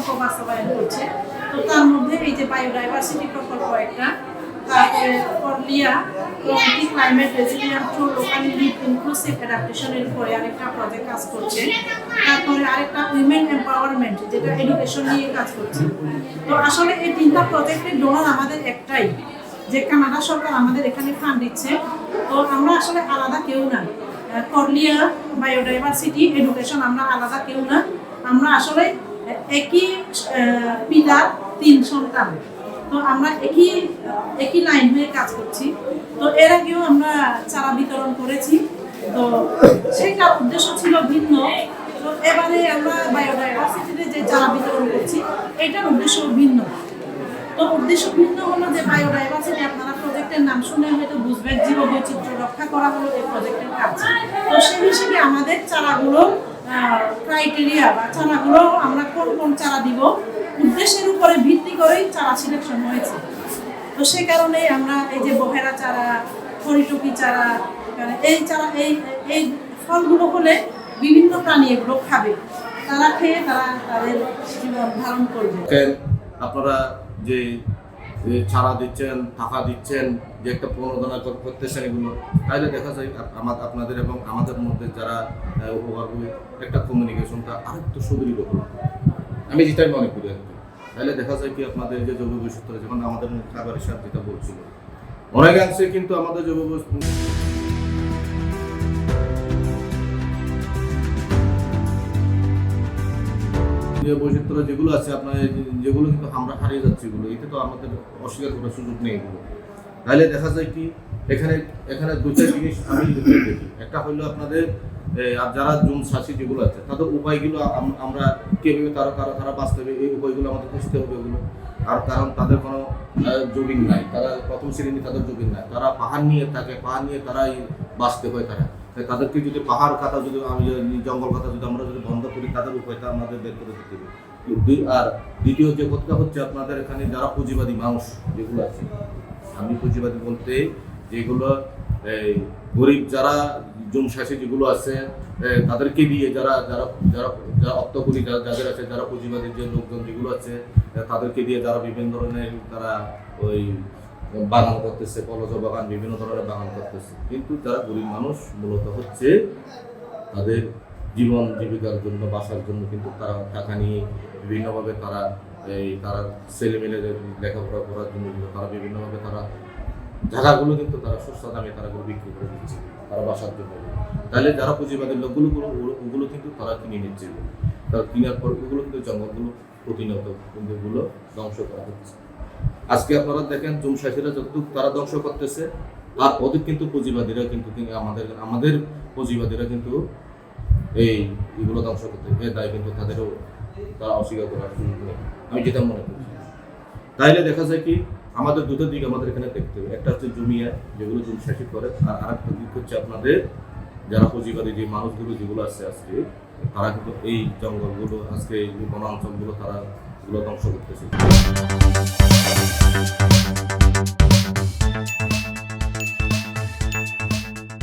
প্রকল্প বাস্তবায়ন করছে। তো তার মধ্যে এই যে বায়োডাইভার্সিটি প্রকল্প একটা, তারপরে করলিয়া climate resilient through locally led inclusive অ্যাডাপ্টেশনের উপরে আরেকটা প্রজেক্ট কাজ করছে। তারপরে আরেকটা উইমেন এম্পাওয়ারমেন্ট, যেটা এডুকেশন নিয়ে কাজ করছে। তো আসলে এই তিনটা প্রজেক্টের ডোনার আমাদের একটাই, যে কানাডা সরকার আমাদের এখানে ফান্ড দিচ্ছে। তো আমরা আসলে আলাদা কেউ না, করলিয়া বায়োডাইভার্সিটি এডুকেশন আমরা আলাদা কেউ না, আমরা আসলে একই পিতার 3 সন্তান। তো আমরা একই লাইন হয়ে কাজ করছি। তো এর আগেও আমরা চারা বিতরণ করেছি, তো সেটার উদ্দেশ্য ছিল ভিন্ন। তো এবারে আমরা বায়োডাইভার্সিটিতে যে চারা বিতরণ করছি এটার উদ্দেশ্য ভিন্ন। তো উদ্দেশ্য ভিন্ন হলো যে বায়োডাইভার্সিটি, আপনারা প্রজেক্টের নাম শুনে হয়তো বুঝবেন জীববৈচিত্র্য রক্ষা করা হলো এই প্রজেক্টের কাজ। তো সেই হিসেবে আমাদের চারাগুলো ক্রাইটেরিয়া বা চারাগুলো আমরা কোন কোন চারা দিব উদ্দেশ্যের উপরে ভিত্তি করেই চারা সিলেকশন হয়েছে। তো সে কারণে আমরা এই যে বহেরা চারা, হরিটকি চারা, এই চারা এই ফলগুলো হলে বিভিন্ন প্রাণী এগুলো খাবে, তারা খেয়ে তারা তাদের জীবন ধারণ করবে। আপনারা যে ছাড়া দিচ্ছেন, টাকা দিচ্ছেন, যে একটা প্রণোদনা করতেছেন এগুলো, তাহলে দেখা যায় আপনাদের এবং আমাদের মধ্যে যারা উপকার হবে একটা কমিউনিকেশনটা আরেকটু সুদৃঢ় হবে। আমি যেটাই মনে করি আর কি। তাহলে দেখা যায় কি আপনাদের যে জৈব বৈচিত্র্য, যেমন আমাদের খাবারের সাথে যেটা বলছিল, অনেকাংশে কিন্তু আমাদের জৈব বৈচিত্র্য যেগুলো আছে আপনার, যেগুলো কিন্তু আমরা হারিয়ে যাচ্ছি, এগুলো এতে তো আমাদের অস্বীকার করার সুযোগ নেই এগুলো। তাহলে দেখা যায় কি এখানে দুইটা জিনিস আমি দেখি। একটা হলো আপনাদের যারা জুম চাষি যেগুলো আছে তাদের উপায়গুলো আমরা কীভাবে তারা বাঁচতে হবে, এই উপায়গুলো আমাদের খুঁজতে হবে ওগুলো। আর কারণ তাদের কোনো জমিন নাই, তারা প্রথম শ্রেণী, তাদের জমিন নাই, তারা পাহাড় নিয়ে থাকে, পাহাড় নিয়ে তারাই বাঁচতে হয়। তাদেরকে যদি পাহাড় কাটা, যদি জঙ্গল কাটা যদি আমরা যদি বন্ধ করি, তাদের উপায়টা আমাদের বের করে দিতে হবে। আর দ্বিতীয় যে কথাটা হচ্ছে আপনাদের এখানে যারা পুঁজিবাদী মানুষ যেগুলো আছে, আমি পুঁজিবাদী বলতে যেগুলো গরিব যারা জুমশাসী যেগুলো আছে তাদেরকে দিয়ে যারা যারা যারা যারা অর্থকরী যাদের আছে, যারা পুঁজিবাদী যে লোকজন যেগুলো আছে তাদেরকে দিয়ে যারা বিভিন্ন ধরনের তারা ওই বাগান করতেছে, ফলজ বাগান, বিভিন্ন ধরনের বাগান করতেছে। কিন্তু যারা গরিব মানুষ মূলত হচ্ছে তাদের জীবন জীবিকার জন্য, বাসার জন্য কিন্তু তারা টাকা নিয়ে বিভিন্নভাবে তারা তারা ছেলেমেয়েদের লেখাপড়া করার জন্য তারা বিভিন্নভাবে তারা জায়গাগুলো কিন্তু তারা সস্তা দামে তারাগুলো বিক্রি করে দিচ্ছে তারা বাসার জন্য। তাহলে যারা পুঁজিবাদের লোকগুলো ওগুলো কিন্তু তারা কিনে নিচ্ছে, তারা কেনার পর ওগুলো কিন্তু জঙ্গলগুলো প্রতিনিয়ত কিন্তু ওগুলো ধ্বংস করা হচ্ছে। আজকে আপনারা দেখেন জুমশাসীরা যতটুকু তারা ধ্বংস করতেছে, আর ওদের কিন্তু পুঁজিবাদীরা কিন্তু আমাদের পুঁজিবাদীরা কিন্তু এইগুলো ধ্বংস করতে দায় কিন্তু তাদেরও তারা অস্বীকার করার সুযোগ নেই, আমি যেটা মনে করছি। তাইলে দেখা যায় কি আমাদের দুটো দিক আমাদের এখানে দেখতে হবে। একটা হচ্ছে জমিয়া যেগুলো জুমশাসী করে, আর আরেকটা দিক হচ্ছে আপনাদের যারা পুঁজিবাদী যে মানুষগুলো যেগুলো আছে আজকে, তারা কিন্তু এই জঙ্গলগুলো আজকে এই বনাঞ্চলগুলো তারা এগুলো ধ্বংস করতেছে।